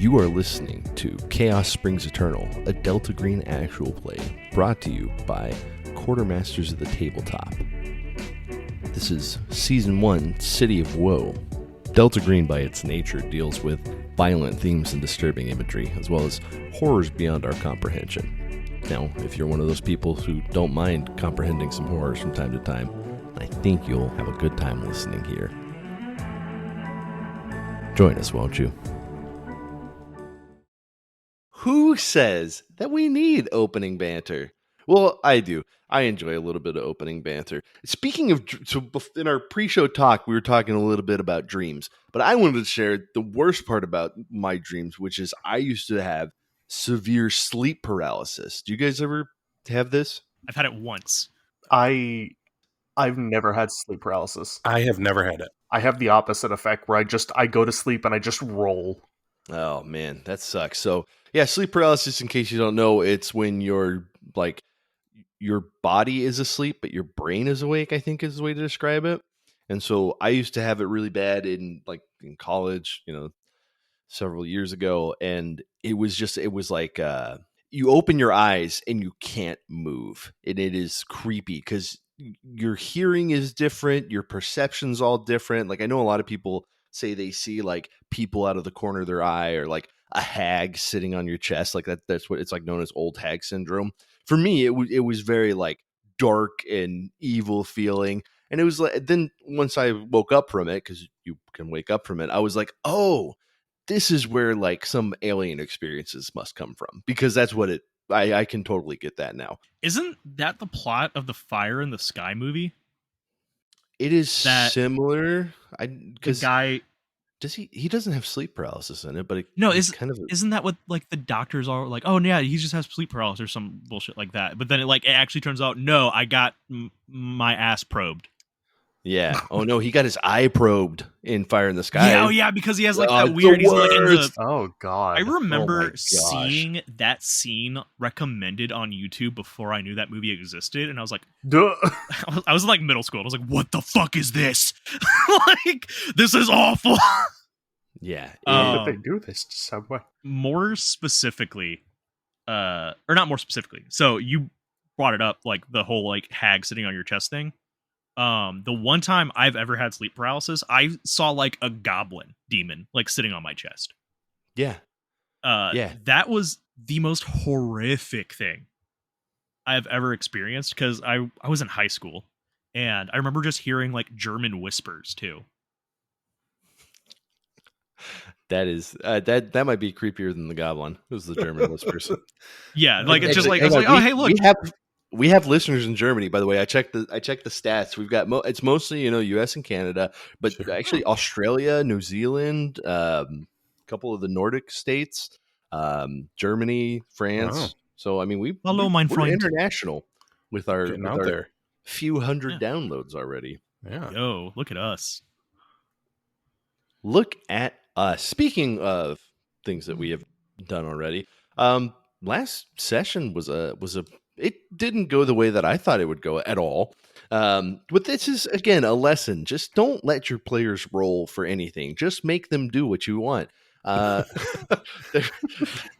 You are listening to Chaos Springs Eternal, a Delta Green actual play, brought to you by Quartermasters of the Tabletop. This is Season 1, City of Woe. Delta Green, by its nature, deals with violent themes and disturbing imagery, as well as horrors beyond our comprehension. Now, if you're one of those people who don't mind comprehending some horrors from time to time, I think you'll have a good time listening here. Join us, won't you? Who says that we need opening banter? Well, I do. I enjoy a little bit of opening banter. Speaking of, so in our pre-show talk, we were talking a little bit about dreams, but I wanted to share the worst part about my dreams, which is I used to have severe sleep paralysis. Do you guys ever have this? I've had it once. I've never had sleep paralysis. I have never had it. I have the opposite effect where I go to sleep and I just roll. Oh man, that sucks. So yeah, sleep paralysis, in case you don't know, it's when your body is asleep, but your brain is awake, I think is the way to describe it. And so I used to have it really bad in college, several years ago. And it was like, you open your eyes and you can't move. And it is creepy because your hearing is different. Your perception's all different. Like, I know a lot of people say they see like people out of the corner of their eye, or like a hag sitting on your chest. Like that's what it's like, known as old hag syndrome. For me, it was very like dark and evil feeling. And it was like, then once I woke up from it, because you can wake up from it, I was like, oh, this is where like some alien experiences must come from, because that's what I can totally get that now. Isn't that the plot of the Fire in the Sky movie? It is similar. The guy, does he doesn't have sleep paralysis in it, but isn't that what like the doctors are like? Oh yeah, he just has sleep paralysis or some bullshit like that. But then it actually turns out, no, I got my ass probed. Yeah. Oh no, he got his eye probed in Fire in the Sky. Yeah. Oh yeah, because he has like that weird. He's like in the, oh god. I remember seeing that scene recommended on YouTube before I knew that movie existed, and I was like, duh. I was in like middle school. I was like, what the fuck is this? Like, this is awful. Yeah. How did they do this to Subway? More specifically, or not more specifically. So you brought it up, like the whole like hag sitting on your chest thing. The one time I've ever had sleep paralysis, I saw like a goblin demon like sitting on my chest. Yeah. That was the most horrific thing I've ever experienced, because I was in high school and I remember just hearing like German whispers too. That is that might be creepier than the goblin. It was the German whispers. Yeah, like it's just like it's like, oh hey, look, we have listeners in Germany, by the way. I checked the stats. We've got it's mostly US and Canada, but actually Australia, New Zealand, a couple of the Nordic states, Germany, France. Wow. So I mean, we're friend. international with our few hundred downloads already. Yeah. Yo, look at us. Look at us. Speaking of things that we have done already, last session was it didn't go the way that I thought it would go at all. But this is, again, a lesson. Just don't let your players roll for anything. Just make them do what you want. Put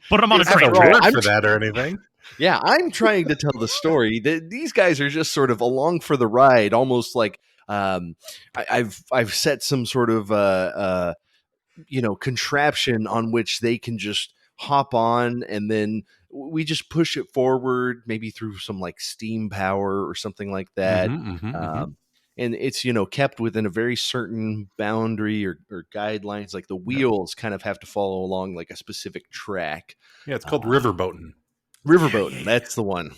them on a train. For that or anything. Yeah, I'm trying to tell the story. These guys are just sort of along for the ride, almost like I've set some sort of contraption on which they can just hop on, and then we just push it forward, maybe through some like steam power or something like that. And it's, kept within a very certain boundary or guidelines. Like the wheels kind of have to follow along like a specific track. Yeah, it's called riverboating. Riverboating, that's the one.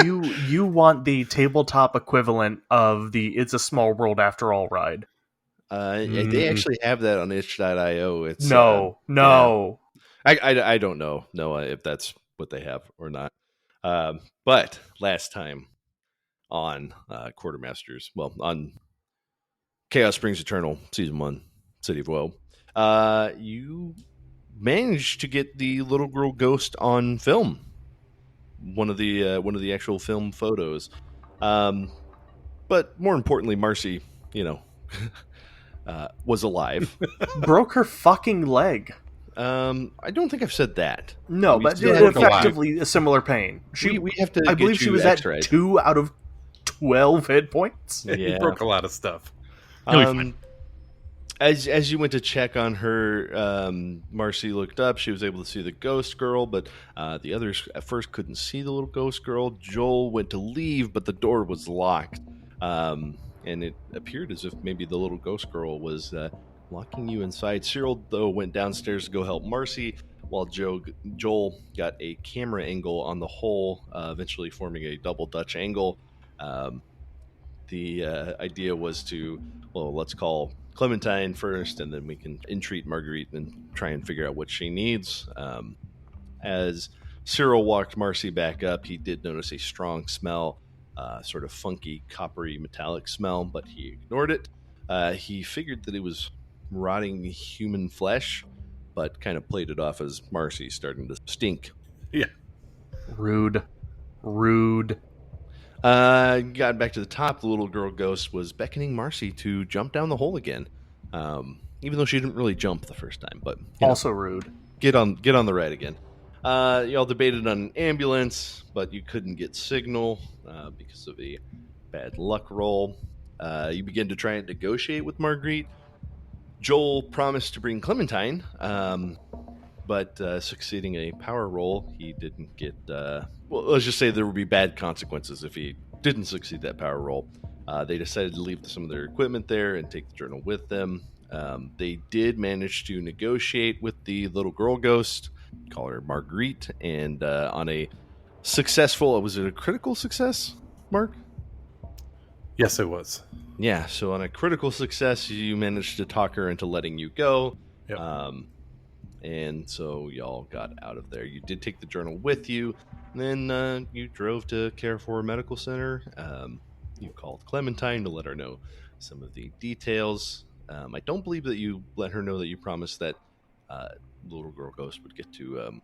You want the tabletop equivalent of the It's a Small World After All ride. They actually have that on itch.io. It's no. Yeah. I don't know, Noah, if that's what they have or not. But last time on Quartermasters, on Chaos Springs Eternal, Season 1, City of Woe, you managed to get the little girl ghost on film. One of the actual film photos. But more importantly, Marcy, was alive. Broke her fucking leg. I don't think I've said that. No, We but still have to effectively a similar pain. we have to. I get believe she you was at X-rayed. 2 out of 12 hit points. He Yeah. broke a lot of stuff. He'll be fine. As you went to check on her, Marcy looked up. She was able to see the ghost girl, but the others at first couldn't see the little ghost girl. Joel went to leave, but the door was locked, and it appeared as if maybe the little ghost girl was locking you inside. Cyril, though, went downstairs to go help Marcy, while Joel got a camera angle on the hole, eventually forming a double Dutch angle. The idea was to, well, let's call Clementine first, and then we can entreat Marguerite and try and figure out what she needs. As Cyril walked Marcy back up, he did notice a strong smell, sort of funky, coppery, metallic smell, but he ignored it. He figured that it was rotting human flesh, but kind of played it off as Marcy starting to stink. Yeah. Rude. Got back to the top. The little girl ghost was beckoning Marcy to jump down the hole again, even though she didn't really jump the first time. But Also rude. get on the ride again. Y'all debated on an ambulance, but you couldn't get signal because of a bad luck roll. You begin to try and negotiate with Marguerite. Joel promised to bring Clementine, but succeeding a power roll, he didn't get... well, let's just say there would be bad consequences if he didn't succeed that power roll. They decided to leave some of their equipment there and take the journal with them. They did manage to negotiate with the little girl ghost, call her Marguerite, and on a successful... Was it a critical success, Mark? Yes, it was. Yeah, so on a critical success, you managed to talk her into letting you go. Yep. And so y'all got out of there. You did take the journal with you. And then you drove to Carrefour Medical Center. You called Clementine to let her know some of the details. I don't believe that you let her know that you promised that little girl ghost would get to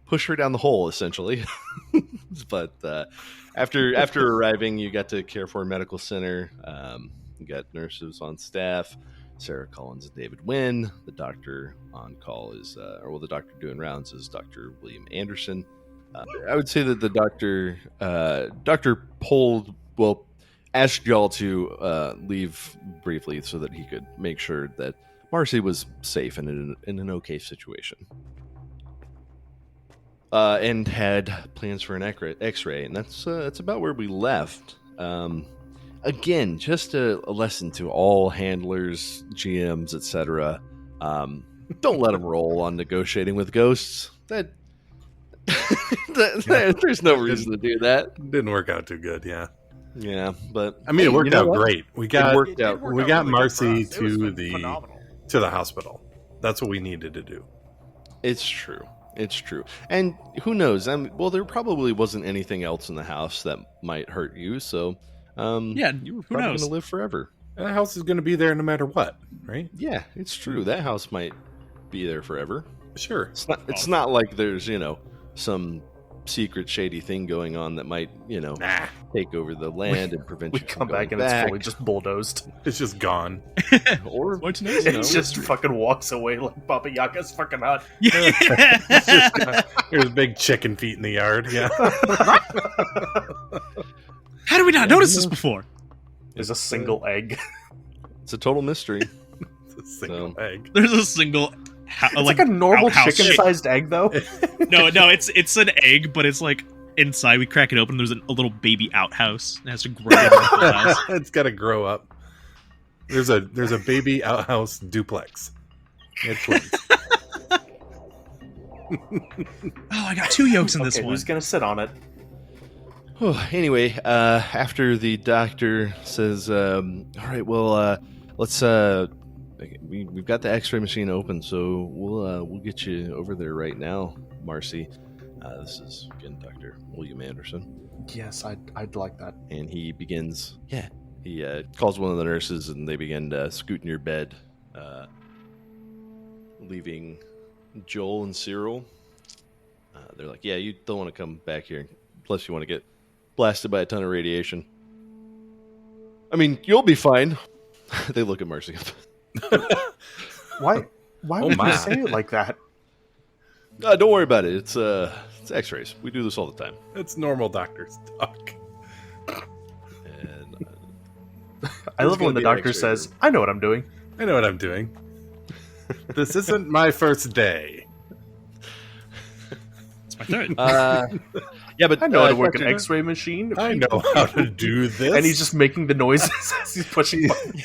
push her down the hole, essentially. But after arriving, you got to Carrefour Medical Center. You got nurses on staff. Sarah Collins and David Wynn. The doctor on call is, the doctor doing rounds is Dr. William Anderson. I would say that the doctor asked y'all to leave briefly so that he could make sure that Marcy was safe and in an okay situation. And had plans for an X-ray, and that's about where we left. Again, just a lesson to all handlers, GMs, etc. Don't let them roll on negotiating with ghosts. There's no reason to do that. Didn't work out too good, yeah. Yeah, but I mean, it worked out great. We got really Marcy good for us. It was to phenomenal. the hospital. That's what we needed to do. It's true. And who knows? There probably wasn't anything else in the house that might hurt you, so you were probably going to live forever. That house is going to be there no matter what, right? Yeah, it's true. That house might be there forever. Sure. It's not like there's, some secret shady thing going on that might, take over the land and prevent We you from come back going and it's fully just bulldozed. It's just gone. Or It just fucking walks away like Baba Yaga's fucking hut. It's just there's big chicken feet in the yard. Yeah. How did we not notice this before? There's a single egg. it's a total mystery. It's a single egg. There's a single It's like a normal outhouse chicken-sized egg, though. No, it's an egg, but it's like inside. We crack it open. There's a little baby outhouse. It has to grow into a full house. It's got to grow up. There's a baby outhouse duplex. It's twins. Oh, I got 2 yolks in this Okay, one. who's gonna sit on it? Anyway, after the doctor says, all right, well, let's we've got the X-ray machine open, so we'll get you over there right now, Marcy. This is again Dr. William Anderson. Yes, I'd like that. And he begins. Yeah, he calls one of the nurses, and they begin to scoot in your bed, leaving Joel and Cyril. They're like, yeah, you don't want to come back here unless you want to get blasted by a ton of radiation. I mean, you'll be fine. They look at Marcy. Why Why Oh would my. you say it like that? Don't worry about it. It's X-rays. We do this all the time. It's normal doctor's talk. And I love when the doctor says, "I know what I'm doing." I know what I'm doing. This isn't my first day. It's my third. yeah, but I know how to work Dr. an X-ray machine. I know how to do this. And he's just making the noises as he's pushing buttons.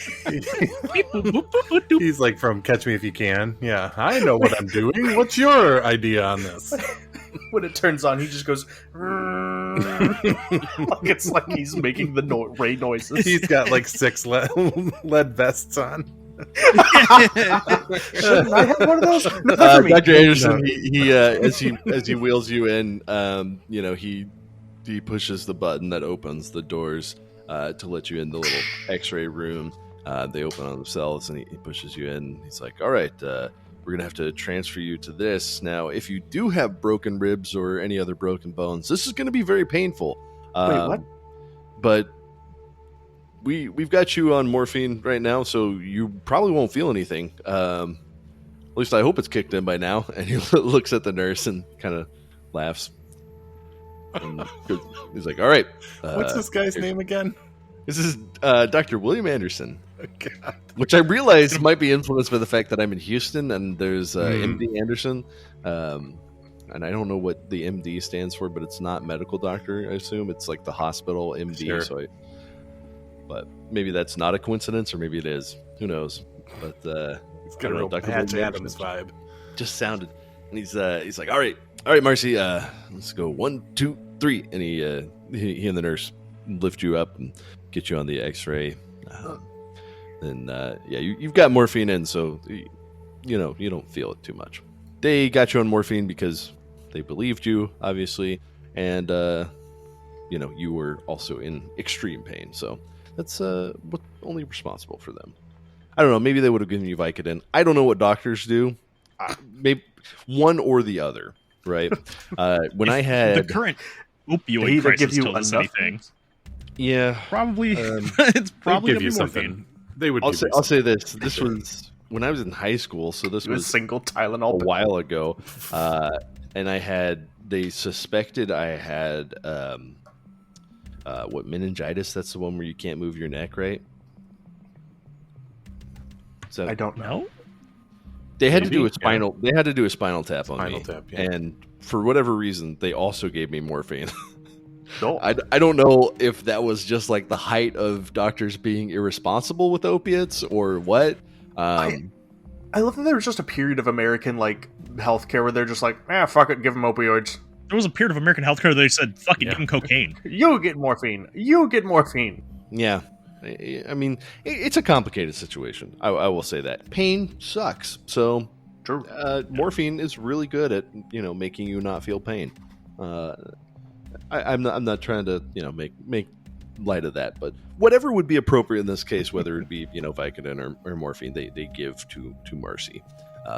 He's like from Catch Me If You Can. Yeah, I know what I'm doing. What's your idea on this? When it turns on, he just goes. It's like he's making the ray noises. He's got like 6 lead vests on. Shouldn't I have one of those? No, for me. Dr. Anderson, he as he wheels you in, he pushes the button that opens the doors to let you in the little X-ray room. They open on themselves, and he pushes you in. He's like, "All right, we're gonna have to transfer you to this. Now, if you do have broken ribs or any other broken bones, this is going to be very painful." Wait, what? But we've got you on morphine right now, so you probably won't feel anything. At least I hope it's kicked in by now. And he looks at the nurse and kind of laughs. And he's like, "All right, What's this guy's name again? This is Dr. William Anderson." Oh, God. Which I realize might be influenced by the fact that I'm in Houston and there's MD Anderson. And I don't know what the MD stands for, but it's not medical doctor, I assume. It's like the hospital MD. Sure. But maybe that's not a coincidence, or maybe it is. Who knows? But He's got a real Patch Adams vibe. just sounded. And he's like, all right, Marcy, let's go 1, 2, 3. And he and the nurse lift you up and get you on the X-ray. You've got morphine in, so you don't feel it too much. They got you on morphine because they believed you, obviously, and you were also in extreme pain. So that's only responsible for them. I don't know. Maybe they would have given you Vicodin. I don't know what doctors do. Maybe one or the other, right? When I had the current opioid crisis give you tells us enough anything, yeah, probably it's probably give you gonna be something. morphine. They would. I'll say this. This was when I was in high school, so this It was was single a Tylenol. while ago, and they suspected I had meningitis. That's the one where you can't move your neck, right? So I don't know. No, they had to Maybe, do a spinal. They had to do a spinal tap on Spinal me, tap, yeah. and for whatever reason, they also gave me morphine. No. I don't know if that was just like the height of doctors being irresponsible with opiates or what. I love that there was just a period of American healthcare where they're just like, fuck it, give them opioids. there was a period of American healthcare where they said, "Fuck it, give them cocaine." You get morphine. You get morphine. Yeah. I mean, it's a complicated situation. I will say that. Pain sucks. So True. morphine is really good at, making you not feel pain. I'm not trying to, make light of that, but whatever would be appropriate in this case, whether it be, Vicodin or morphine, they give to Marcy,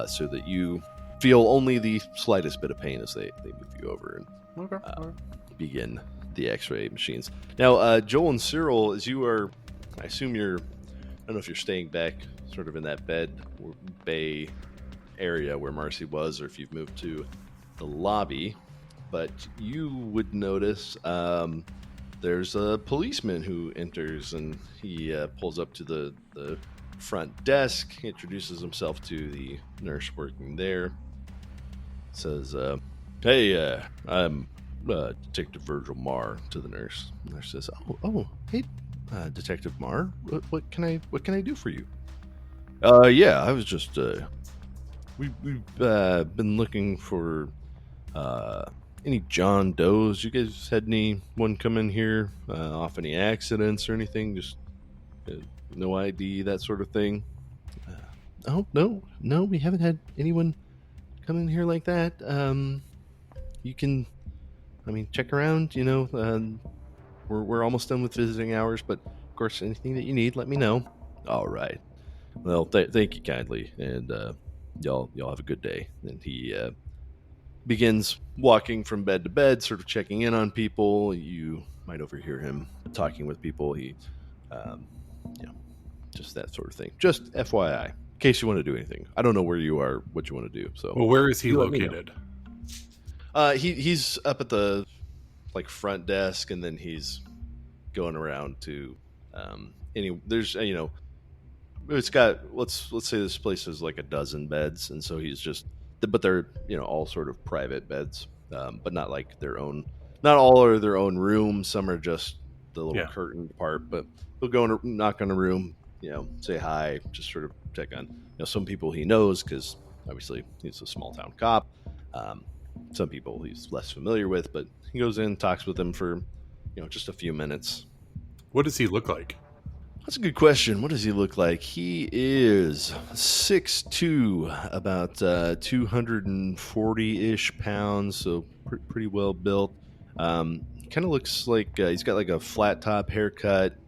so that you feel only the slightest bit of pain as they move you over and begin the X-ray machines. Now, Joel and Cyril, as you are, I assume I don't know if you're staying back sort of in that bay area where Marcy was, or if you've moved to the lobby, but you would notice there's a policeman who enters, and he pulls up to the front desk, introduces himself to the nurse working there, says, "Hey, I'm Detective Virgil Marr," to the nurse. The nurse says, "Oh, hey, Detective Marr, what can I do for you?" Yeah, I was just we've been looking for any John Does. You guys had anyone come in here off any accidents or anything? Just no ID, that sort of thing. Oh, no, we haven't had anyone come in here like that. You can, check around. We're almost done with visiting hours, but of course, anything that you need, let me know. All right. Well, thank you kindly, and y'all have a good day. And he begins walking from bed to bed, sort of checking in on people. You might overhear him talking with people. He, just that sort of thing. Just FYI. in case you want to do anything. I don't know where you are, what you want to do. So, Well, where is he You let me know. located? He's up at the front desk, and then he's going around to there's it's got, let's say this place is like a dozen beds, and so he's just, but they're all sort of private beds, but not like their own. Not all are their own room. Some are just the little curtained part. But he'll go and knock on a room, say hi, just sort of check on some people he knows, because obviously he's a small town cop. Some people he's less familiar with, but he goes in, talks with them for just a few minutes. What does he look like? That's a good question. What does he look like? He is 6'2", about 240-ish pounds, so pretty well built. Kind of looks like he's got like a flat top haircut,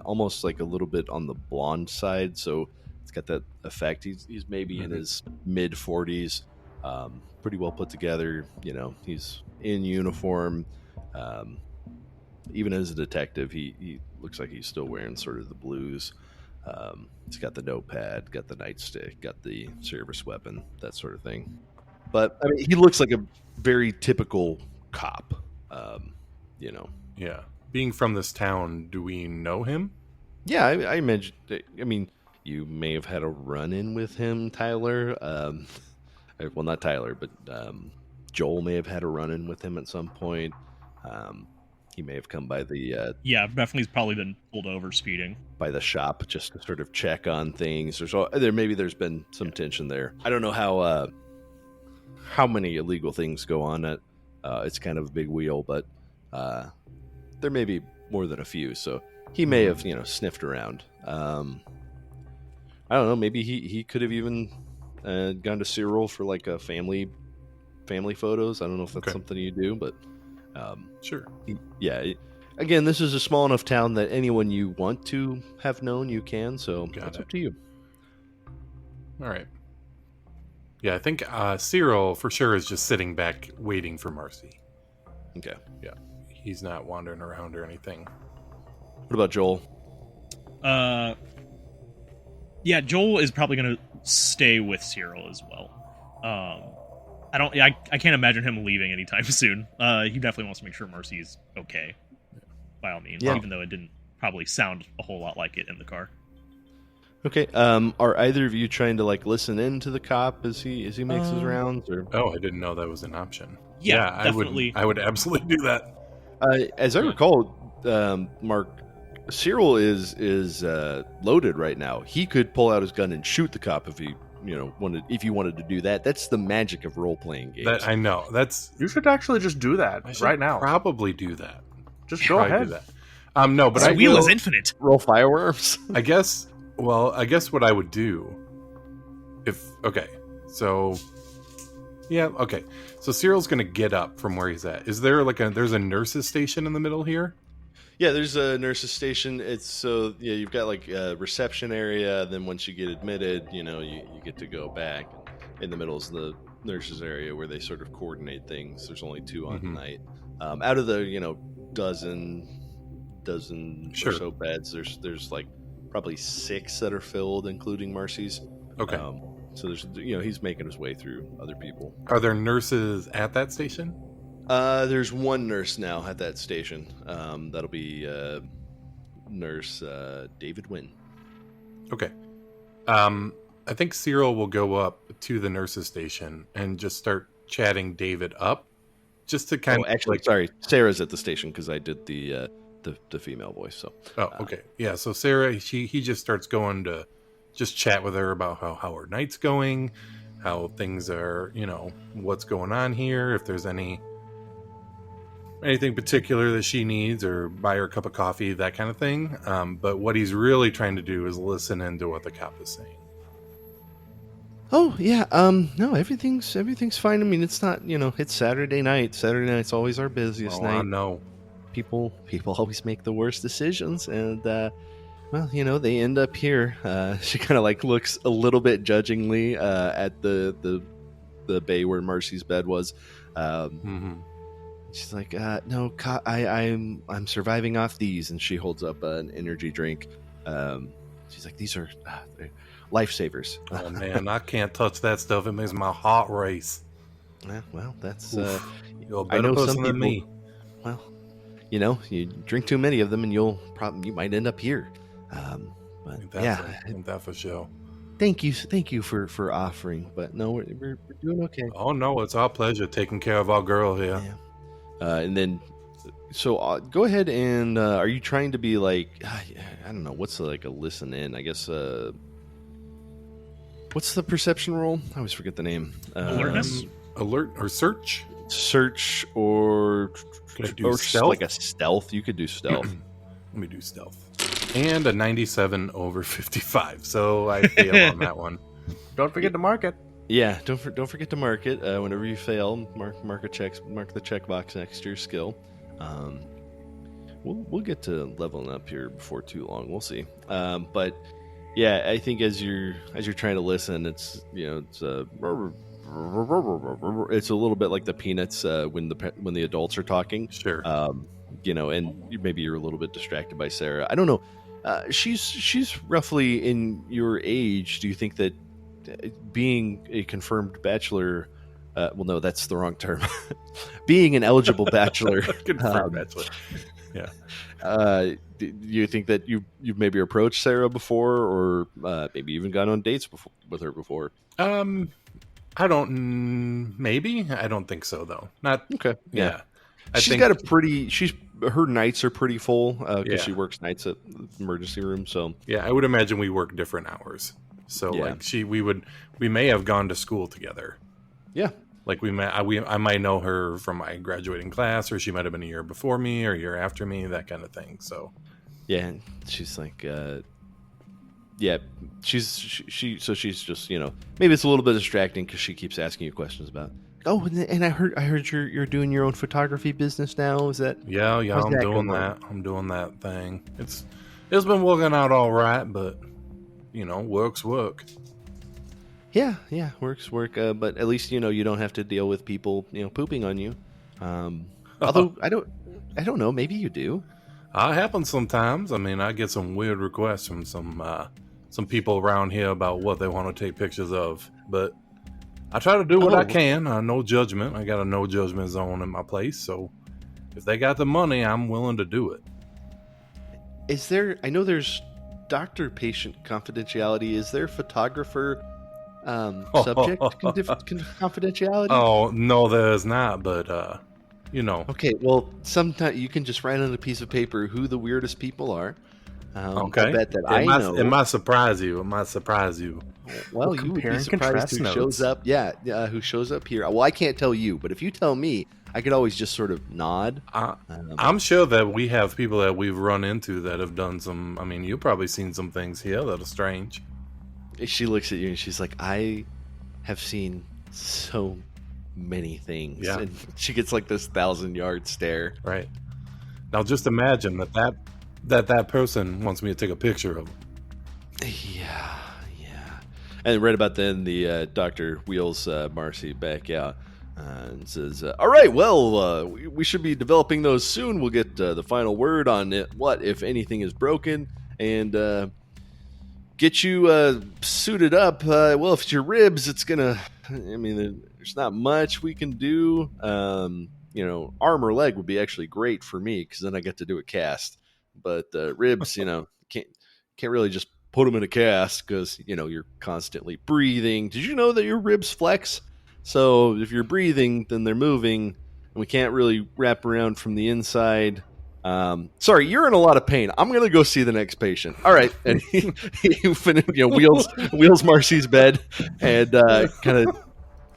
almost like a little bit on the blonde side, so it's got that effect. He's maybe in his mid 40s, pretty well put together. He's in uniform. Even as a detective, he looks like he's still wearing sort of the blues. He's got the notepad, got the nightstick, got the service weapon, that sort of thing. But I mean, he looks like a very typical cop. Yeah. Being from this town, do we know him? Yeah, I imagine. I mean, you may have had a run-in with him, Tyler. Well, not Tyler, but Joel may have had a run-in with him at some point. He may have come by the Yeah, definitely probably been pulled over speeding. by the shop just to sort of check on things. There's been some tension there. I don't know how many illegal things go on at it's kind of a big wheel, but there may be more than a few. So he may have sniffed around. I don't know. Maybe he could have even gone to Cyril for like a family photos. I don't know if that's something you do, but. Sure. Again, this is a small enough town that anyone you want to have known, you can. So that's up to you. All right. Yeah, I think Cyril for sure is just sitting back waiting for Marcy. Okay. Yeah. He's not wandering around or anything. What about Joel? Yeah, Joel is probably going to stay with Cyril as well. I can't imagine him leaving anytime soon. He definitely wants to make sure Marcy's okay, by all means, even though it didn't probably sound a whole lot like it in the car. Okay. Are either of you trying to listen in to the cop as he makes his rounds? Or Oh, I didn't know that was an option. Yeah, definitely. I would absolutely do that. As I recall, Mark, Cyril is loaded right now. He could pull out his gun and shoot the cop if he if you wanted to do that. That's the magic of role-playing games. That I know. You should actually just do that right now. Probably do that. Just go ahead. Do that. No, but This wheel is infinite. Roll fireworms. I guess what I would do so Cyril's gonna get up from where he's at. Is there there's a nurse's station in the middle here? Yeah, there's a nurse's station. You've got a reception area. Then once you get admitted, you get to go back. In the middle is the nurse's area where they sort of coordinate things. There's only 2 on night. Out of the dozen Sure. or so beds, there's probably 6 that are filled, including Marcy's. Okay. So there's he's making his way through other people. Are there nurses at that station? There's 1 nurse now at that station. That'll be Nurse David Wynn. Okay. I think Cyril will go up to the nurse's station and just start chatting David up, just to kind of. Actually, sorry, Sarah's at the station because I did the female voice. So. Oh, okay. Yeah. So Sarah, he just starts going to just chat with her about how her night's going, how things are, what's going on here, if there's anything particular that she needs, or buy her a cup of coffee, that kind of thing. But what he's really trying to do is listen into what the cop is saying. Oh yeah, no, everything's fine. I mean, it's not, it's Saturday night. Saturday night's always our busiest night. I know. People always make the worst decisions, and they end up here. She kind of looks a little bit judgingly at the bay where Marcy's bed was. She's like, no, I'm surviving off these, and she holds up an energy drink. She's like, these are lifesavers. Oh man, I can't touch that stuff. It makes my heart race. Yeah, well, that's Oof. You're a I better know some person than people. me. Well, you drink too many of them, and you might end up here. But Ain't that for sure. thank you for offering. But no, we're doing okay. Oh no, it's our pleasure taking care of our girl here. Yeah. And then, so go ahead and are you trying to be like, I don't know, what's like a listen in? I guess. What's the perception roll? I always forget the name. Alertness? Alert or search? Search or Could I do stealth? like a stealth. You could do stealth. Let me do stealth. And a 97 over 55, so I fail on that one. Don't forget to mark it. Yeah, don't forget to mark it. Whenever you fail, mark the checkbox next to your skill. We'll get to leveling up here before too long. We'll see. But yeah, I think as you're trying to listen, it's it's a little bit like the Peanuts when the adults are talking. Sure. And maybe you're a little bit distracted by Sarah. I don't know. She's roughly in your age. Do you think that being a confirmed bachelor? Well, no, that's the wrong term. Being an eligible bachelor. Confirmed bachelor. Yeah. Do you think that you've maybe approached Sarah before, or maybe even gone on dates with her before? I don't. Maybe I don't think so though. Not okay. Yeah. Her nights are pretty full because she Yeah. works nights at the emergency room. So Yeah, I would imagine we work different hours. So Yeah. we may have gone to school together. yeah, Like I might know her from my graduating class, or she might have been a year before me or a year after me, that kind of thing. So yeah. And she's like, she's just maybe it's a little bit distracting because she keeps asking you questions about. Oh, and I heard you're doing your own photography business now. Is that? yeah, How's I'm that doing going? that. I'm doing that thing. It's been working out all right, but work's work. Yeah, work. But at least you don't have to deal with people pooping on you. Although I don't know. Maybe you do. It happens sometimes. I mean, I get some weird requests from some people around here about what they want to take pictures of, but I try to do what I can. No judgment. I got a no judgment zone in my place, so if they got the money, I'm willing to do it. Is there? I know there's doctor-patient confidentiality. Is there photographer subject confidentiality? Oh no, there's not. But Okay, well, sometimes you can just write on a piece of paper who the weirdest people are. Okay. I bet that I know. It might surprise you. It might surprise you. Well, We'll you would compare be and surprised contrast who notes. shows up. Yeah, who shows up here. Well, I can't tell you, but if you tell me, I could always just sort of nod. I'm sure that we have people that we've run into that have done some. I mean, you've probably seen some things here that are strange. She looks at you and she's like, I have seen so many things. Yeah. And she gets like this 1,000-yard stare. Right. Now, just imagine that person wants me to take a picture of them. Yeah. And right about then, the doctor wheels Marcy back out and says, all right, well, we should be developing those soon. We'll get the final word on it, what, if anything, is broken, and get you suited up. Well, if it's your ribs, it's going to, there's not much we can do. Arm or leg would be actually great for me because then I get to do a cast. But ribs, can't really just put them in a cast because you're constantly breathing. Did you know that your ribs flex? So if you're breathing, then they're moving, and we can't really wrap around from the inside. Sorry, you're in a lot of pain. I'm gonna go see the next patient. All right, and he wheels Marcy's bed and kind of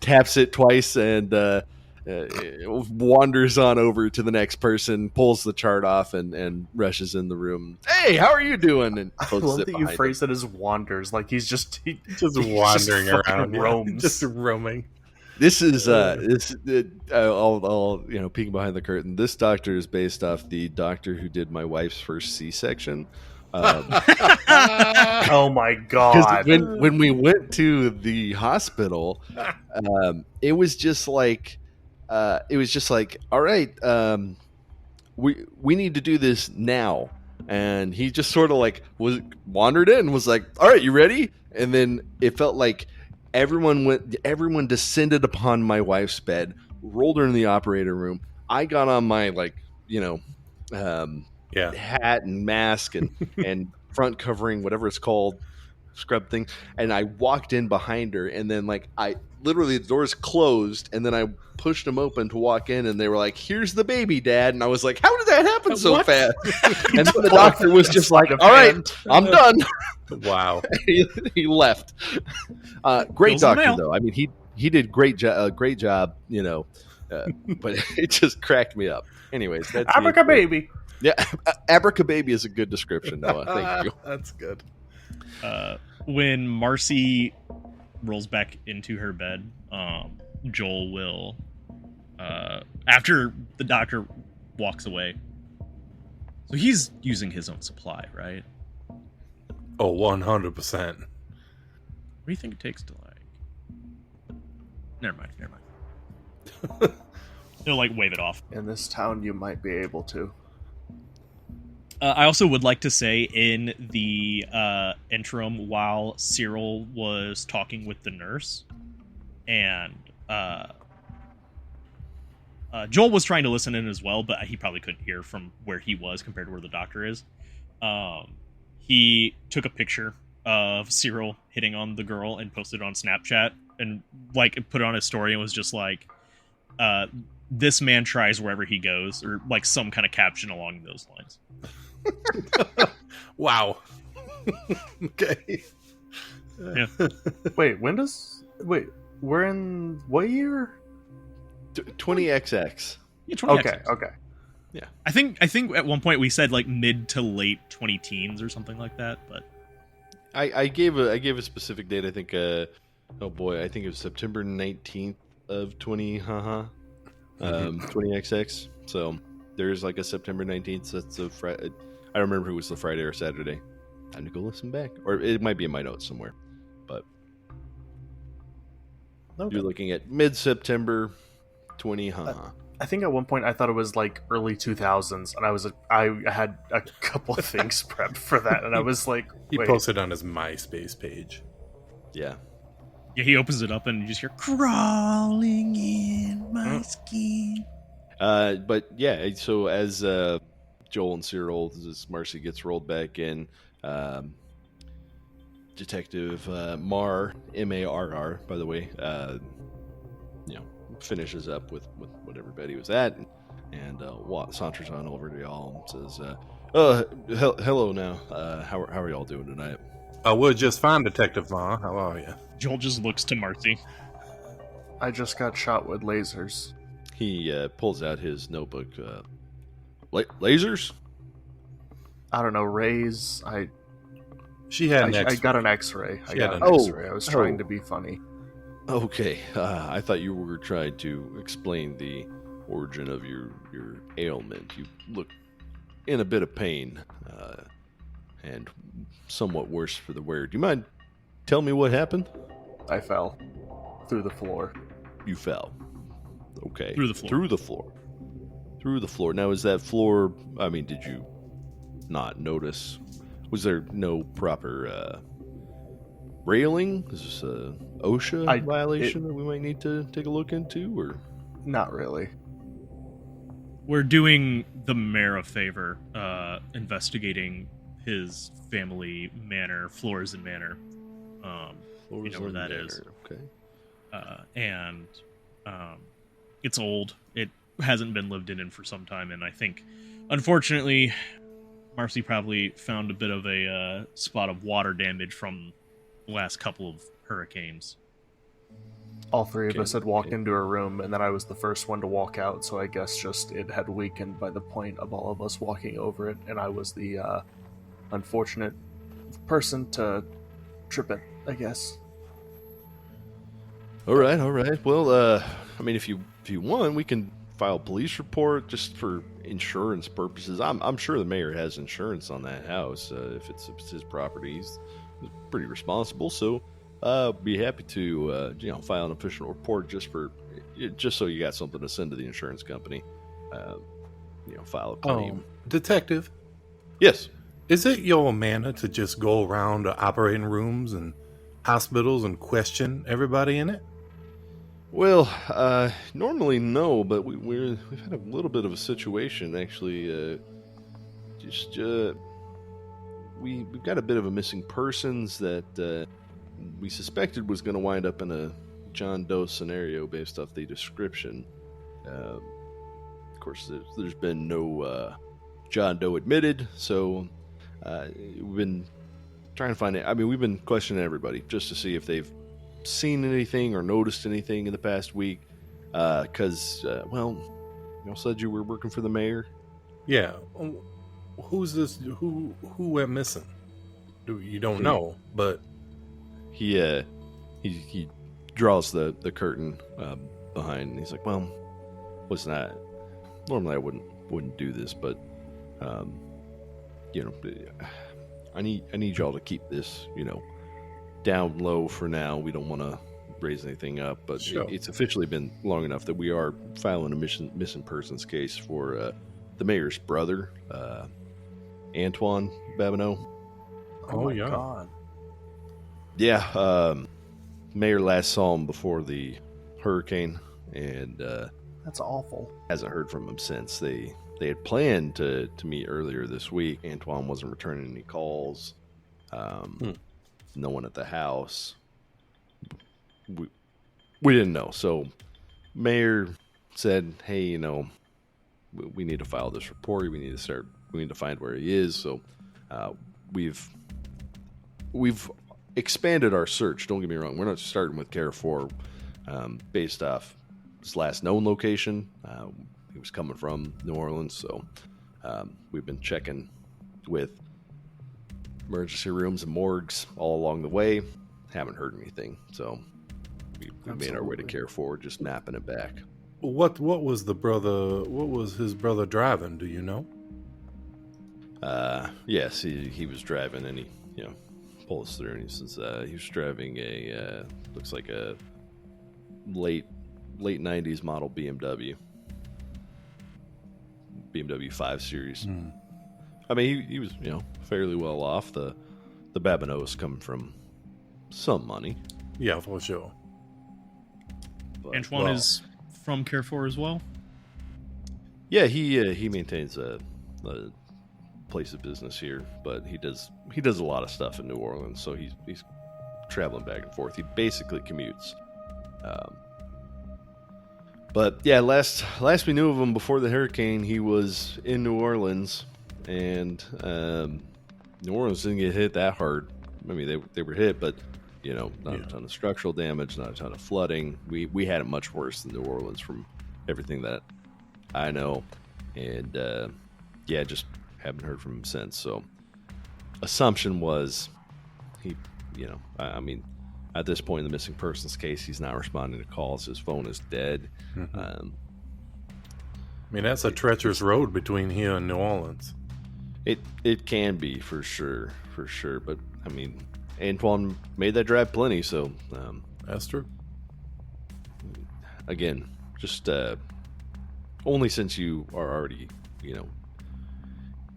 taps it twice and wanders on over to the next person, pulls the chart off, and rushes in the room. Hey, how are you doing? And I love that you phrase it as wanders, like he's just wandering around, roams. just roaming. This is I'll peeking behind the curtain. This doctor is based off the doctor who did my wife's first C-section. Oh my god! When we went to the hospital, it was just like, all right, we need to do this now. and he just sort of like wandered in and was like, all right, you ready? And then it felt like everyone descended upon my wife's bed, rolled her in the operator room. I got on my hat and mask and front covering, whatever it's called, scrub thing, and I walked in behind her, and then I literally, the doors closed, and then I pushed them open to walk in, and they were like, here's the baby, Dad. And I was like, how did that happen so fast? And then the doctor was just like, all right, I'm done. Wow. He left. Great Bills in the doctor mail. though. I mean, he did great job, but it just cracked me up. Anyways, that's Abraca baby. Yeah, Abraca baby is a good description, Noah. Thank you. That's good. When Marcy rolls back into her bed, Joel will, after the doctor walks away, so he's using his own supply, right? Oh, 100%. What do you think it takes to Never mind. He'll wave it off. In this town, you might be able to. I also would like to say in the interim, while Cyril was talking with the nurse, and Joel was trying to listen in as well, but he probably couldn't hear from where he was compared to where the doctor is. He took a picture of Cyril hitting on the girl and posted it on Snapchat and put it on his story and was just like, this man tries wherever he goes, or some kind of caption along those lines. Wow. Okay. Yeah. Wait, we're in what year? 20XX. Yeah, 20 Okay. Yeah. I think at one point we said mid to late 20-teens or something like that, but I gave a specific date. I think I think it was September 19th of 20XX. So there's a September 19th. So that's a Friday. I don't remember if it was the Friday or Saturday. Time to go listen back, or it might be in my notes somewhere. But you're looking at mid-September 20. I think at one point I thought it was early 2000s, and I had a couple of things prepped for that, and I was like, He wait. posted on his MySpace page. Yeah. yeah, he opens it up and you just hear crawling in my skin. But yeah, so as Joel and Cyril, as Marcy gets rolled back in, Detective Marr, Marr, by the way, finishes up with what everybody was at, and saunters on over to y'all and says, hello now. How are y'all doing tonight? We're just fine, Detective Marr. How are you? Joel just looks to Marcy. I just got shot with lasers. He pulls out his notebook. Lasers? I don't know, rays. She had an I X-ray. got an X-ray. I She got had an an X-ray. I was trying to be funny. Okay, I thought you were trying to explain the origin of your ailment. You look in a bit of pain, and somewhat worse for the wear. Do you mind telling me what happened? I fell through the floor. You fell. Okay. Through the floor. Through the floor. Now, is that floor... I mean, did you not notice? Was there no proper railing? Is this a OSHA violation that we might need to take a look into? Or Not really. We're doing the mayor a favor, investigating his family manor, Florizen Manor. You know where that is. Okay. And it's old. It hasn't been lived in for some time, and I think, unfortunately, Marcy probably found a bit of a spot of water damage from the last couple of hurricanes. All three of us had walked into her room, and then I was the first one to walk out, so I guess just it had weakened by the point of all of us walking over it, and I was the unfortunate person to trip it, I guess. All right. Well, I mean, if you want, we can file a police report just for insurance purposes. I'm sure the mayor has insurance on that house. If it's his property, he's pretty responsible. So, be happy to file an official report just so you got something to send to the insurance company. File a claim. Detective, Yes. Is it your manner to just go around to operating rooms and hospitals and question everybody in it? Well, normally no, but we've had a little bit of a situation actually. Just we've got a bit of a missing persons that we suspected was going to wind up in a John Doe scenario based off the description. Of course, there's been no John Doe admitted, so we've been trying to find it. I mean, we've been questioning everybody just to see if they've seen anything or noticed anything in the past week. Because, well, you all said you were working for the mayor. Yeah. Who's this? Who went missing? You don't know, but he draws the curtain behind, and he's like, "Well, listen, normally I wouldn't do this, but you know, I need y'all to keep this, you know, down low for now. We don't want to raise anything up, but sure. It's officially been long enough that we are filing a missing persons case for the mayor's brother, Antoine Babineau. Oh my yeah. God. Yeah, mayor last saw him before the hurricane, and That's awful. hasn't heard from him since. They had planned to meet earlier this week. Antoine wasn't returning any calls. No one at the house. We didn't know. So mayor said, "Hey, you know, we need to file this report. We need to find where he is." So we've expanded our search. Don't get me wrong. We're not starting with Carrefour based off his last known location. He was coming from New Orleans, so we've been checking with emergency rooms and morgues all along the way. Haven't heard anything, so we made our way to Carrefour, just mapping it back. What was the brother? What was his brother driving? Do you know? Yes, he was driving, and he pulled us through, and he says he was driving a looks like a late 90s model BMW 5 Series. I mean, he was fairly well off. The Babineau is coming from some money. Yeah, for sure. But, Antoine is from Carrefour as well. Yeah, he maintains a place of business here, but he does a lot of stuff in New Orleans, so he's traveling back and forth. He basically commutes. But yeah, last we knew of him before the hurricane, he was in New Orleans, and New Orleans didn't get hit that hard. I mean, they were hit, but not a ton of structural damage, not a ton of flooding. We had it much worse than New Orleans from everything that I know, and just haven't heard from him since. So assumption was he, I mean, at this point in the missing persons case, he's not responding to calls. His phone is dead. Mm-hmm. I mean, that's a treacherous road between here and New Orleans. It can be for sure. But I mean, Antoine made that drive plenty, so that's true. Again, just only since you are already,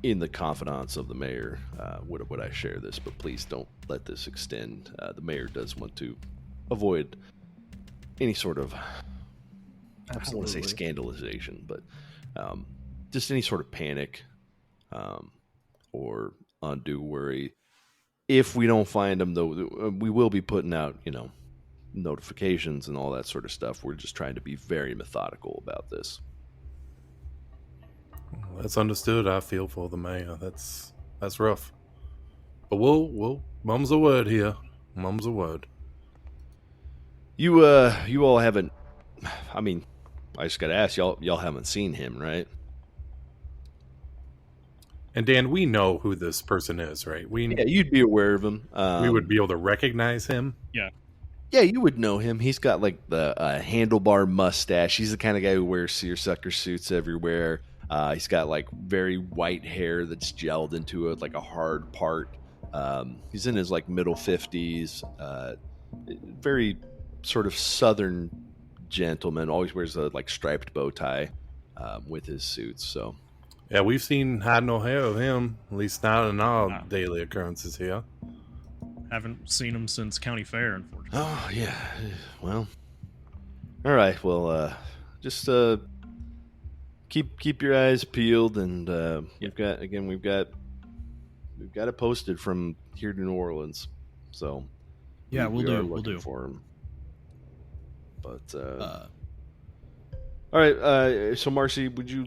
in the confidence of the mayor, would I share this, but please don't let this extend. The mayor does want to avoid any sort of, I don't want to say scandalization, but just any sort of panic or undue worry. If we don't find them, though, we will be putting out, notifications and all that sort of stuff. We're just trying to be very methodical about this. That's understood. I feel for the mayor. That's rough. But we'll mum's a word here. Mum's a word. You all haven't. I mean, I just gotta ask y'all haven't seen him, right? And Dan, we know who this person is, right? Yeah, you'd be aware of him. We would be able to recognize him. Yeah, you would know him. He's got like the handlebar mustache. He's the kind of guy who wears seersucker suits everywhere. He's got like very white hair that's gelled into it, like a hard part. He's in his like middle 50s. Very sort of southern gentleman. Always wears a like striped bow tie with his suits. So Yeah, we've seen hide no hair of him, at least not in our Wow. daily occurrences here. Haven't seen him since County Fair, unfortunately. Oh yeah. Well. All right. Well, just keep your eyes peeled, and we've got it posted from here to New Orleans, so Yeah, we we'll are do. We'll looking do. for him. But all right. So Marcy, would you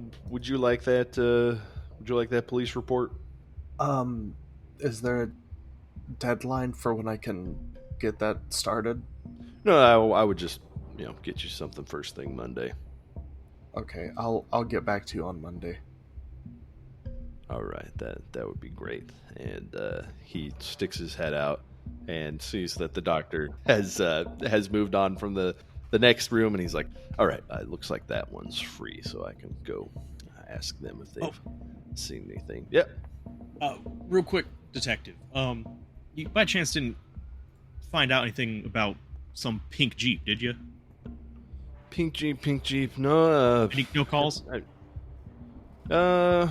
like that? Would you like that police report? Is there a deadline for when I can get that started? No, I would just get you something first thing Monday. Okay, I'll get back to you on Monday. All right, that would be great. And he sticks his head out and sees that the doctor has moved on from the next room, and he's like, "All right, it looks like that one's free, so I can go ask them if they've seen anything." Yep. Real quick, detective. You by chance didn't find out anything about some pink Jeep, did you? Pink Jeep. No. No calls? I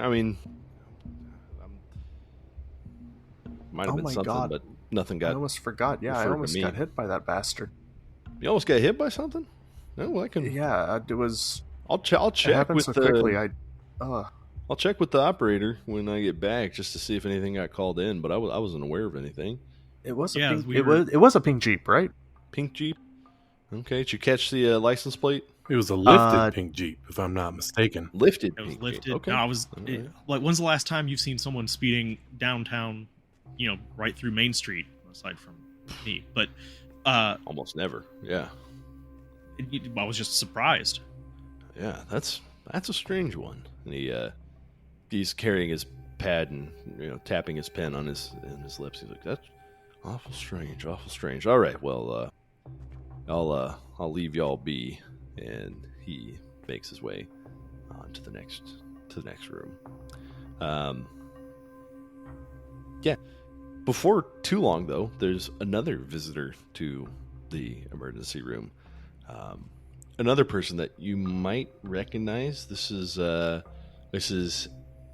mean, might have been something, God. but nothing got. I almost forgot. Yeah, I referred to almost me. got hit by that bastard. You almost got hit by something? No, I can. Yeah, it was. I'll It check happened with so the. quickly. I'll check with the operator when I get back just to see if anything got called in. But I wasn't aware of anything. It was a Yeah, pink. we were- It was a pink Jeep, right? Pink Jeep. Okay, did you catch the license plate? It was a lifted pink Jeep, if I'm not mistaken. Lifted. It was pink lifted. Jeep. Okay. No, I was All right. like, when's the last time you've seen someone speeding downtown? Right through Main Street, aside from me. But Almost never. Yeah. I was just surprised. Yeah, that's a strange one. And he's carrying his pad and tapping his pen on his lips. He's like, "That's awful strange. All right, well, I'll leave y'all be." And he makes his way to the next room. Yeah. Before too long, though, there's another visitor to the emergency room. Another person that you might recognize. This is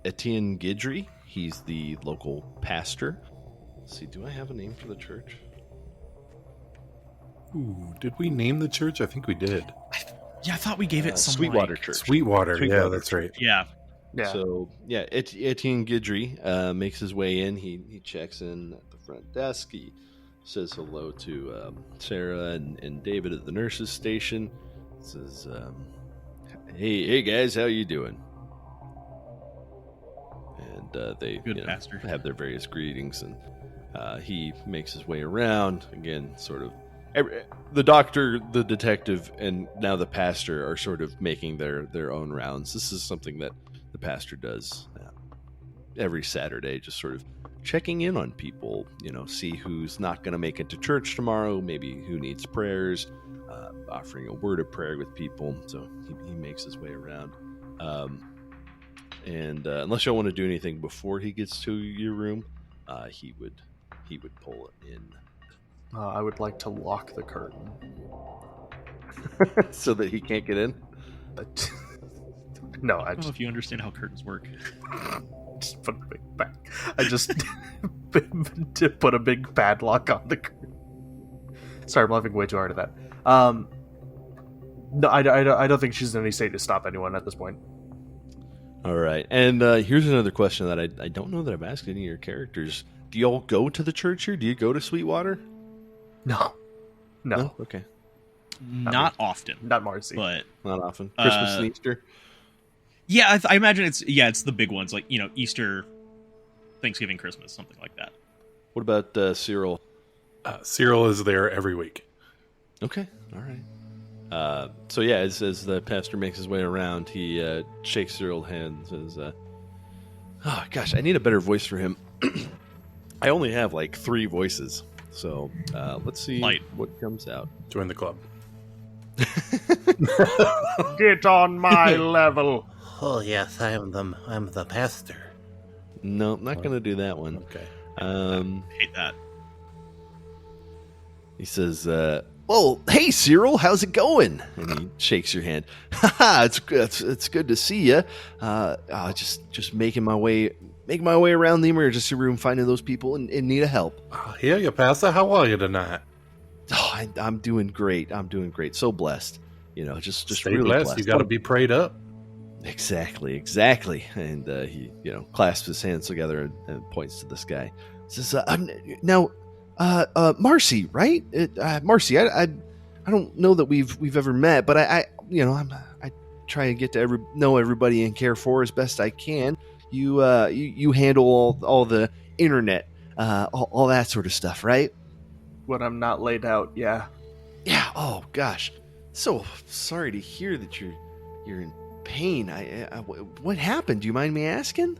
Etienne Guidry. He's the local pastor. Let's see, do I have a name for the church? Ooh, did we name the church? I think we did. Yeah, I thought we gave it some Sweetwater like- Church. Sweetwater. Yeah, that's right. Yeah, Yeah. So yeah, Etienne Guidry makes his way in. He checks in at the front desk. He says hello to Sarah and David at the nurses' station. Says, "Hey guys, how you doing?" And they Good pastor. have their various greetings, and he makes his way around again. Sort of, the doctor, the detective, and now the pastor are sort of making their own rounds. This is something that the pastor does every Saturday, just sort of checking in on people, see who's not going to make it to church tomorrow, maybe who needs prayers, offering a word of prayer with people. So he makes his way around. And unless y'all want to do anything before he gets to your room, he would pull it in. I would like to lock the curtain. So that he can't get in? No, I don't know if you understand how curtains work. just put a big I just put a big padlock on the curtain. Sorry, I'm laughing way too hard at that. No, I don't think she's in any state to stop anyone at this point. All right. And here's another question that I don't know that I've asked any of your characters. Do y'all go to the church here? Do you go to Sweetwater? No. Okay. Not often, Not Marcy. but Not often. Christmas and Easter? yeah, I imagine it's the big ones like Easter, Thanksgiving, Christmas, something like that. What about Cyril? Cyril is there every week. Okay. All right. So yeah, as the pastor makes his way around, he shakes Cyril's hand and says, "Oh gosh, I need a better voice for him. I only have like 3 voices, so let's see what comes out." Join the club. Get on my level. Oh yes, I'm the pastor. No, not going to do that one. Okay. I hate that. He says, Well, hey, Cyril, how's it going? And he shakes your hand. Haha, it's good to see you. Just making my way around the emergency room, finding those people in need of help. I hear you, Pastor. How are you tonight? Oh, I'm doing great. So blessed. Just Stay really blessed. blessed. You got to be prayed up. Exactly. And he, clasps his hands together and points to the sky. Says, now, Marcy, right? Marcy, I don't know that we've ever met, but I try and get to know everybody in Carrefour as best I can. You handle all the internet, all that sort of stuff, right? When I'm not laid out, yeah. Yeah. Oh gosh, so sorry to hear that you're in pain. What happened? Do you mind me asking?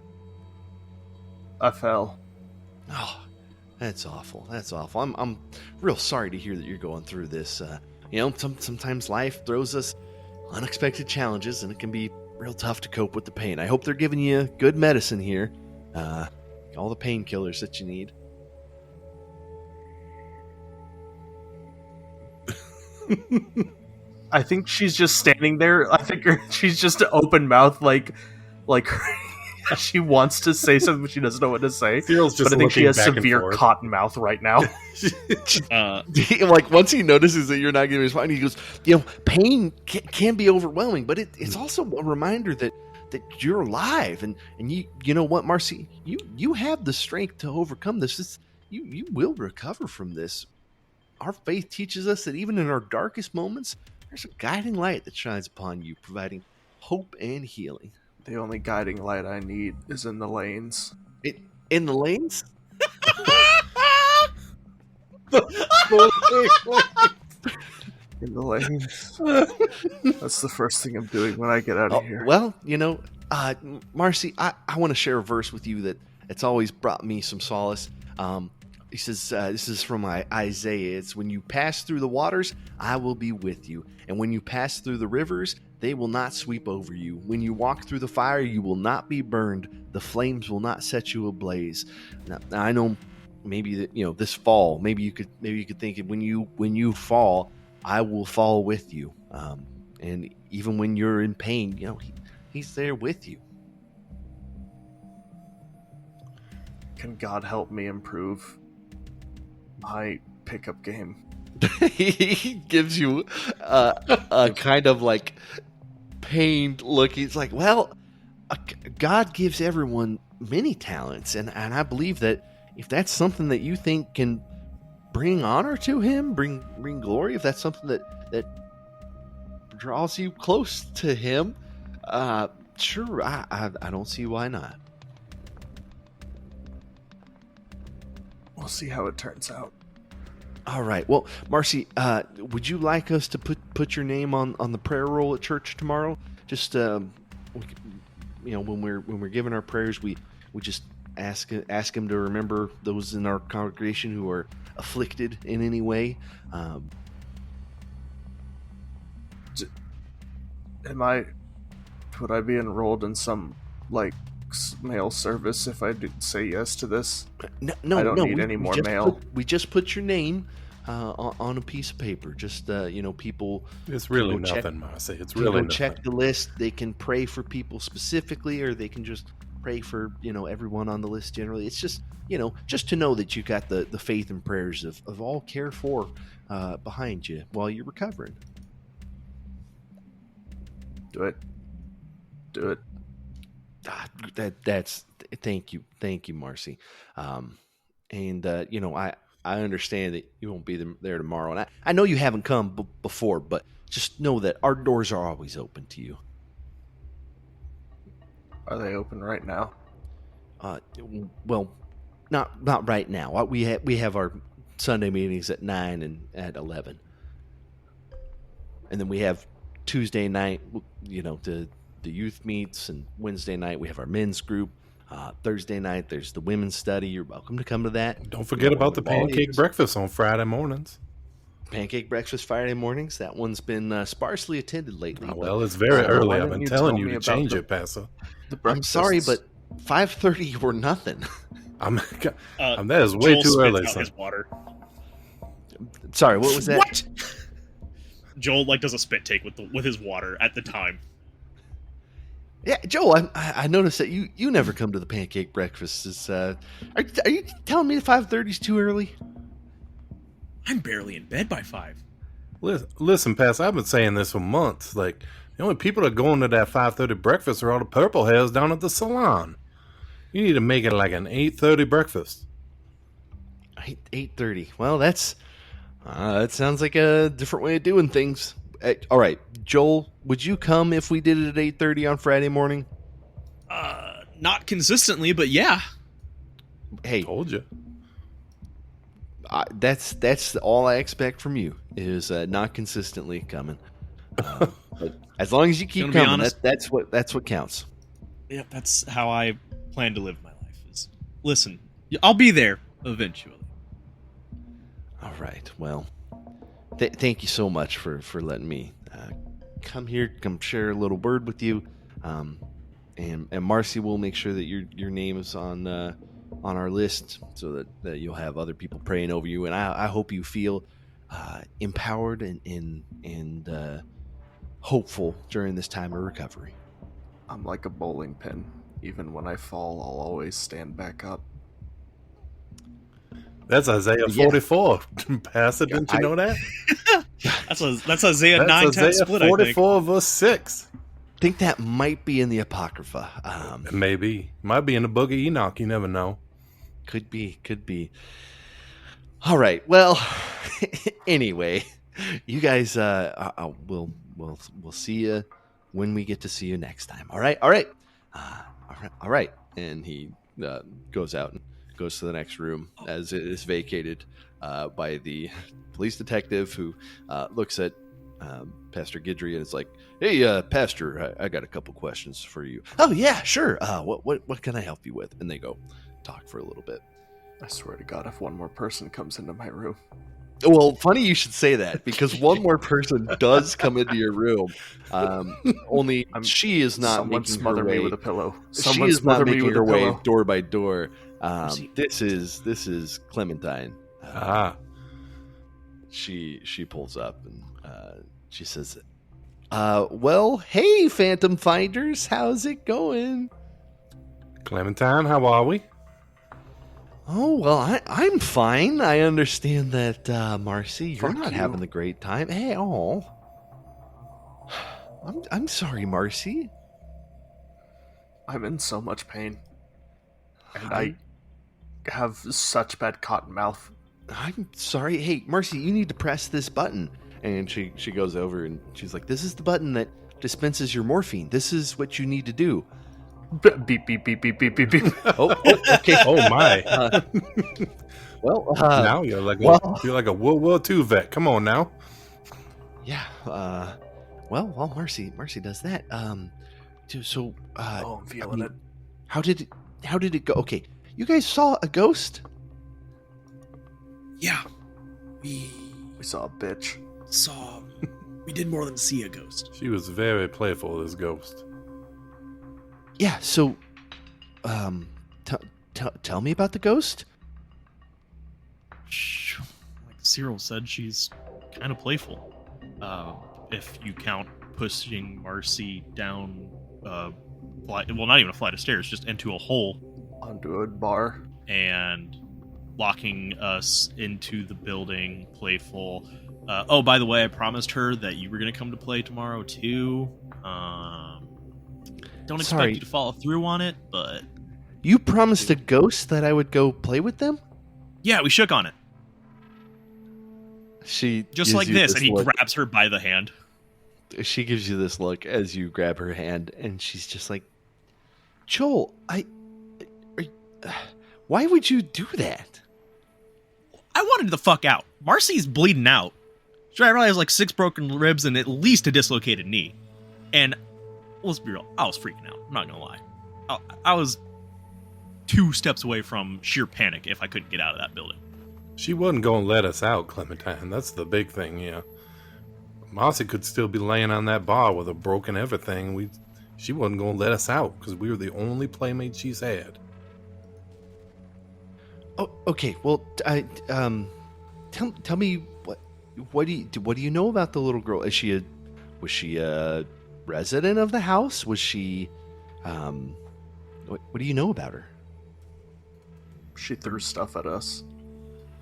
I fell. Oh, that's awful. I'm real sorry to hear that you're going through this. Sometimes life throws us unexpected challenges, and it can be real tough to cope with the pain. I hope they're giving you good medicine here, all the painkillers that you need. I think she's just standing there. I think she's just an open mouth, like she wants to say something, but she doesn't know what to say. But I think she has severe cotton mouth right now. Like once he notices that you're not giving his mind, he goes, pain can be overwhelming, but it's also a reminder that you're alive, and you know what, Marcy, you have the strength to overcome this. You will recover from this. Our faith teaches us that even in our darkest moments, there's a guiding light that shines upon you, providing hope and healing. The only guiding light I need is in the lanes. In the lanes? In the lanes. That's the first thing I'm doing when I get out of here. Well, Marcy, I want to share a verse with you that it's always brought me some solace. He says, this is from Isaiah. It's, when you pass through the waters, I will be with you. And when you pass through the rivers, they will not sweep over you. When you walk through the fire, you will not be burned. The flames will not set you ablaze. Now I know maybe that, this fall, maybe you could think when you fall, I will fall with you. And even when you're in pain, he's there with you. Can God help me improve my pickup game? He gives you a kind of like pained look. He's like, well, God gives everyone many talents, and I believe that if that's something that you think can bring honor to him, bring glory, if that's something that draws you close to him, sure, I don't see why not. We'll see how it turns out. All right. Well, Marcy, would you like us to put your name on the prayer roll at church tomorrow? Just when we're giving our prayers, we just ask him to remember those in our congregation who are afflicted in any way. Would I be enrolled in some mail service if I did say yes to this? No, I don't need any more mail. We just put your name on a piece of paper. Just people. It's really nothing, Marcy. It's really nothing. Check the list. They can pray for people specifically, or they can just pray for everyone on the list generally. It's just just to know that you got the faith and prayers of all Carrefour behind you while you're recovering. Do it. That's thank you, Marcy. I understand that you won't be there tomorrow, and I know you haven't come before, but just know that our doors are always open to you. Are they open right now? Well, not right now. We have our Sunday meetings at 9 and at 11, and then we have Tuesday night, the youth meets, and Wednesday night we have our men's group. Thursday night there's the women's study. You're welcome to come to that. Don't forget about the pancake breakfast on Friday mornings. Pancake breakfast Friday mornings. That one's been sparsely attended lately. Oh, well, it's very early. I've been telling you to change it, Pastor. I'm sorry, but 5:30 or nothing. That is way too early. His water. Sorry, what was that? What? Joel like does a spit take with his water at the time. Yeah, Joel, I noticed that you never come to the pancake breakfast. Are you telling me 5:30 is too early? I'm barely in bed by 5. Listen, Pass, I've been saying this for months. Like, the only people that go into that 5:30 breakfast are all the purple hairs down at the salon. You need to make it like an 8:30 breakfast. 8:30. Well, that sounds like a different way of doing things. All right, Joel, would you come if we did it at 8:30 on Friday morning? Not consistently, but yeah. Hey, Told you. That's all I expect from you is not consistently coming. But as long as you keep coming, that's what counts. Yep, that's how I plan to live my life. Listen, I'll be there eventually. All right. Well, thank you so much for letting me come here, come share a little word with you. And Marcy will make sure that your name is on our list so that you'll have other people praying over you. And I hope you feel empowered and hopeful during this time of recovery. I'm like a bowling pin. Even when I fall, I'll always stand back up. That's Isaiah 44. Pass it, didn't you know that? That's Isaiah 9:10 split, 44 verse 6. I think that might be in the Apocrypha. Maybe. Might be in the Book of Enoch. You never know. Could be. All right. Well, anyway, you guys, we'll see you when we get to see you next time. All right. And he goes out and goes to the next room as it is vacated by the police detective who looks at Pastor Guidry and is like, "Hey, Pastor, I got a couple questions for you." "Oh yeah, sure. What can I help you with?" And they go talk for a little bit. I swear to God, if one more person comes into my room. Well, funny you should say that because one more person does come into your room. Only she is not Someone making smother her way. me with a pillow. She is not making her way pillow. door by door. This is Clementine. She pulls up and she says, "Well, hey, Phantom Phinders, how's it going?" Clementine, how are we? "Oh, well, I'm fine. I understand that, Marcy, you're Fuck not you. having a great time." "Hey, oh. I'm sorry, Marcy. I'm in so much pain. And I have such bad cotton mouth. I'm sorry. Hey, Marcy, you need to press this button." And she goes over and she's like, "This is the button that dispenses your morphine. This is what you need to do." Beep, beep, beep, beep, beep, beep, beep. Oh, okay. Oh my! Well, Now you're like a World War II vet. Come on now. yeah. Well, Marcy does that. So, I'm feeling it. how did it go? Okay, you guys saw a ghost? Yeah, we saw a bitch. We did more than see a ghost. She was very playful, this ghost. Yeah. So, tell me about the ghost. Like Cyril said, she's kind of playful. If you count pushing Marcy down, not even a flight of stairs, just into a hole Onto a bar. and locking us into the building, playful. Oh, by the way, I promised her that you were going to come to play tomorrow too. Don't expect you to follow through on it, but You promised a ghost that I would go play with them? yeah, we shook on it. She Just gives like you this, and he look. grabs her by the hand. She gives you this look as you grab her hand, and she's just like, "Joel, why would you do that?" I wanted the fuck out. Marcy's bleeding out. She probably has like 6 broken ribs and at least a dislocated knee. And let's be real, I was freaking out. I'm not gonna lie. I was 2 steps away from sheer panic if I couldn't get out of that building. She wasn't going to let us out, Clementine. That's the big thing, yeah. Marcy could still be laying on that bar with a broken everything. She wasn't going to let us out because we were the only playmate she's had. Oh, okay. Well, tell me what do you know about the little girl? Was she a resident of the house? Was she what do you know about her? She threw stuff at us.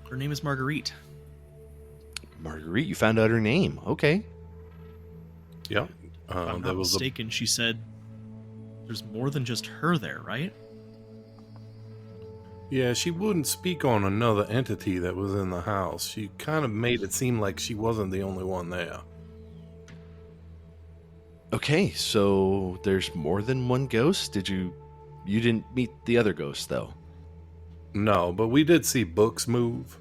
Her name is Marguerite. Marguerite, you found out her name. Okay. Yeah. If I'm not mistaken, she said there's more than just her there, right? Yeah, she wouldn't speak on another entity that was in the house. She kind of made it seem like she wasn't the only one there. Okay, so there's more than one ghost? You didn't meet the other ghost, though? No, but we did see books move.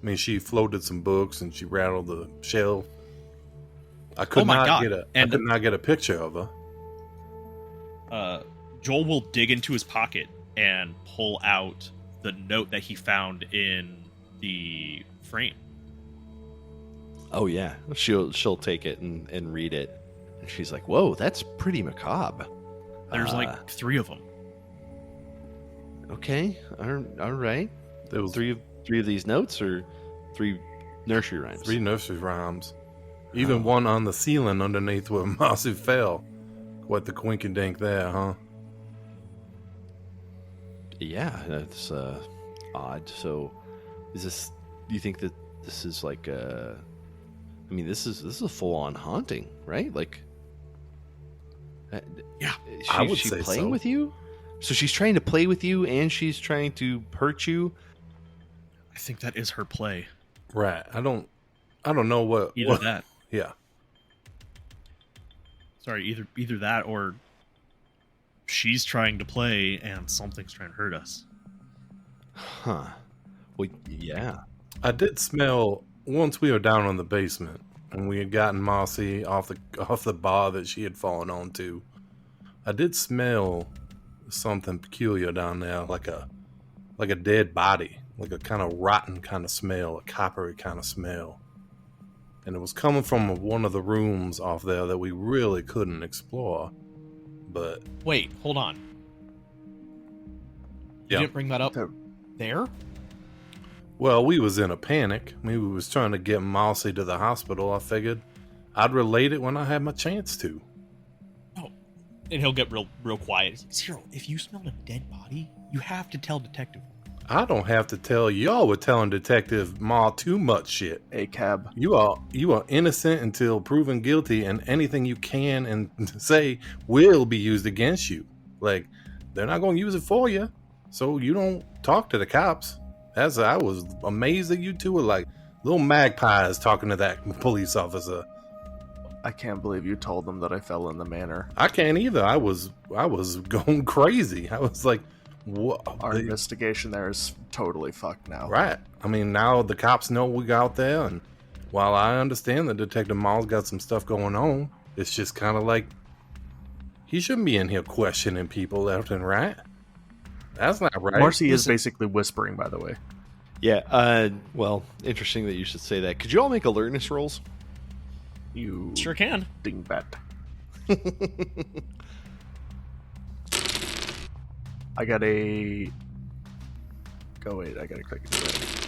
I mean, she floated some books and she rattled the shelf. I could not get a picture of her. Joel will dig into his pocket and pull out the note that he found in the frame. Oh yeah, she'll take it and read it, and she's like, "Whoa, that's pretty macabre." There's like 3 of them. Okay, all right. There was three of these notes, or 3 nursery rhymes. 3 nursery rhymes. Even one on the ceiling underneath where Marcy fell. Quite the quink-a-dink there, huh? Yeah, that's odd. So, do you think that this is like I mean, this is a full-on haunting, right? Like, yeah, I would she say playing so. with you? So she's trying to play with you, and she's trying to hurt you. I think that is her play. Right. I don't know what. That. Yeah. Sorry, either that or she's trying to play and something's trying to hurt us. Huh. Well, yeah. I did smell once we were down in the basement and we had gotten Marcy off the bar that she had fallen onto. I did smell something peculiar down there, like a dead body, like a kind of rotten kind of smell, a coppery kind of smell. And it was coming from one of the rooms off there that we really couldn't explore. But wait, hold on. You didn't bring that up there? Well, we was in a panic. We was trying to get Marcy to the hospital. I figured I'd relate it when I had my chance to. Oh, and he'll get real quiet. He's like, Cyril, if you smelled a dead body, you have to tell Detective. I don't have to tell y'all. We're telling Detective Ma too much shit. A cab. You are innocent until proven guilty, and anything you can and say will be used against you. Like, they're not going to use it for you, so you don't talk to the cops. I was amazed that you two were like little magpies talking to that police officer. I can't believe you told them that I fell in the manor. I can't either. I was going crazy. I was like, what? Our investigation there is totally fucked now. Right. I mean, now the cops know we got there, and while I understand that Detective Maul's got some stuff going on, it's just kind of like he shouldn't be in here questioning people left and right. That's not right. Marcy is basically whispering, by the way. Yeah, well, interesting that you should say that. Could you all make alertness rolls? You sure can. Dingbat. I got a... Go wait, I gotta click it.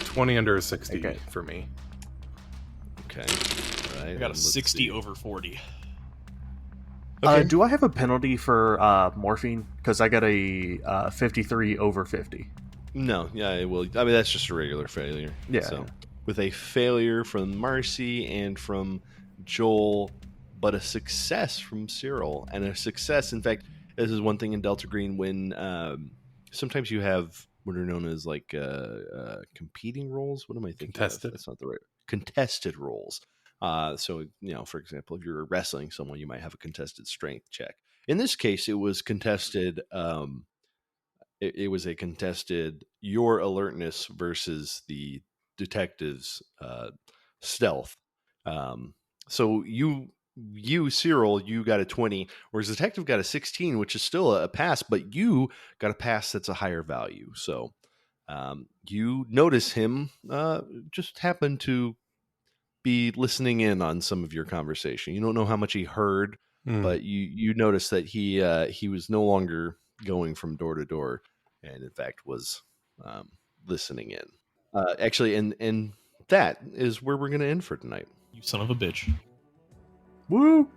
20 under 60 for me. Okay. All right, I got a 60 over 40. Okay. Do I have a penalty for morphine? Because I got a 53 over 50. No, yeah, it will. I mean, that's just a regular failure. Yeah. So, with a failure from Marcy and from Joel, but a success from Cyril, and a success. In fact, this is one thing in Delta Green when sometimes you have what are known as like competing roles. What am I thinking? Contested. That's not the right. Contested roles. So, for example, if you're wrestling someone, you might have a contested strength check. In this case, it was contested. It was a contested your alertness versus the detective's stealth. So you Cyril, you got a 20, whereas the detective got a 16, which is still a pass, but you got a pass that's a higher value. So you notice him just happened to be listening in on some of your conversation. You don't know how much he heard, but you notice that he was no longer going from door to door, and in fact was listening in. Actually, and that is where we're going to end for tonight. You son of a bitch. Woo!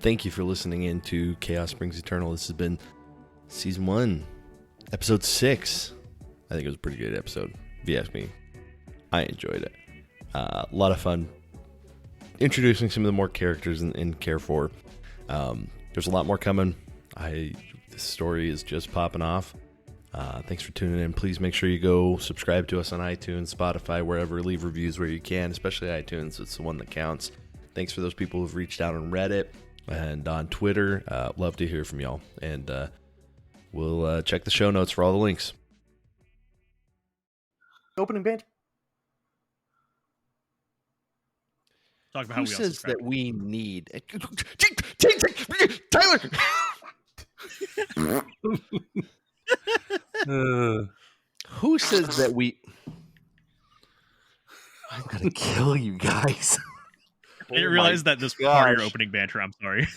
Thank you for listening in to Chaos Springs Eternal. This has been Season 1, Episode 6. I think it was a pretty good episode, if you ask me. I enjoyed it. A lot of fun introducing some of the more characters in Carrefour. There's a lot more coming. This story is just popping off. Thanks for tuning in. Please make sure you go subscribe to us on iTunes, Spotify, wherever. Leave reviews where you can, especially iTunes. It's the one that counts. Thanks for those people who've reached out on Reddit and on Twitter. Love to hear from y'all. And we'll check the show notes for all the links. Opening band. Talk about how Who we all says subscribe. that we need... Tyler! Who says that we... I'm going to kill you guys. I didn't realize that this part of your opening banter. I'm sorry.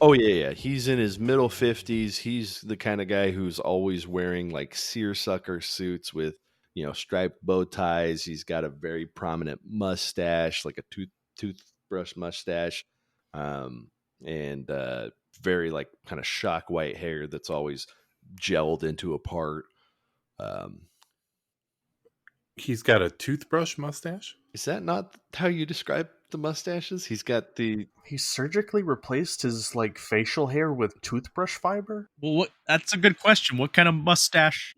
Oh, yeah. He's in his middle 50s. He's the kind of guy who's always wearing like seersucker suits with, striped bow ties. He's got a very prominent mustache, like a toothbrush mustache, and very like kind of shock white hair that's always gelled into a part. He's got a toothbrush mustache? Is that not how you describe the mustaches? He's got the... He surgically replaced his like facial hair with toothbrush fiber. Well, that's a good question. What kind of mustache?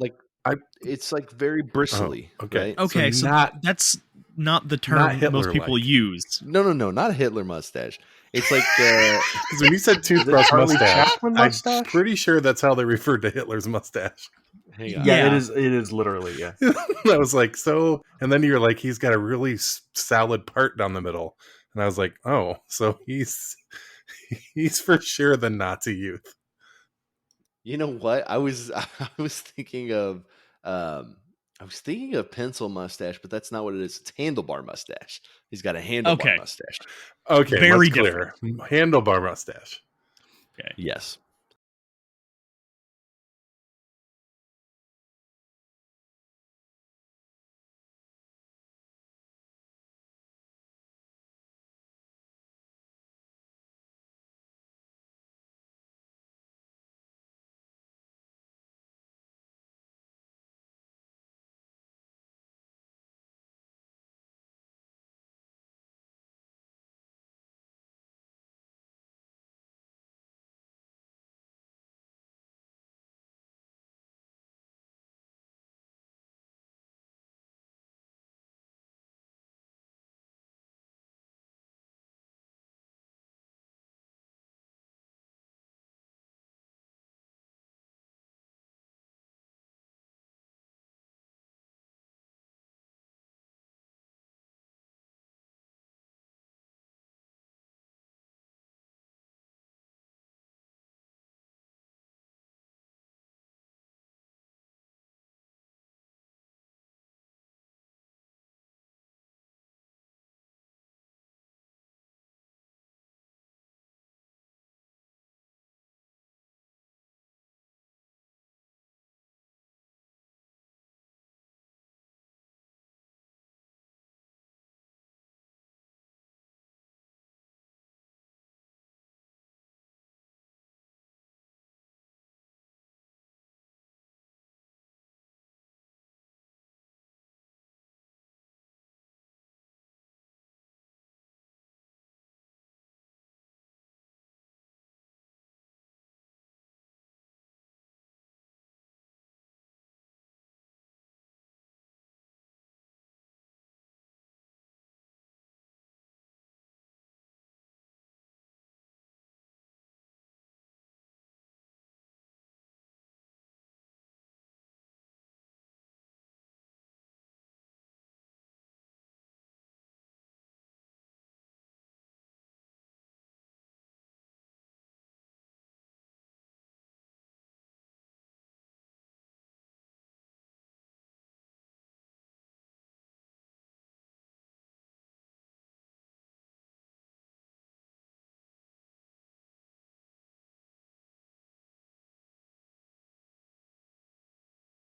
It's like very bristly. Oh, okay. Right? Okay, so that's not the term most people Hitler-like. use. No, not Hitler mustache. It's like... Because when you said toothbrush Charlie mustache, Chaplin I'm mustache? pretty sure that's how they referred to Hitler's mustache. hang on. Yeah, Yeah. it is literally, yeah. I was like, so, and then you're like, he's got a really solid part down the middle, and I was like, oh, so he's for sure the Nazi youth. You know what? I was thinking of pencil mustache, but that's not what it is. It's handlebar mustache. He's got a handlebar Okay. mustache. Okay, Very much clearer. Handlebar mustache. Yes.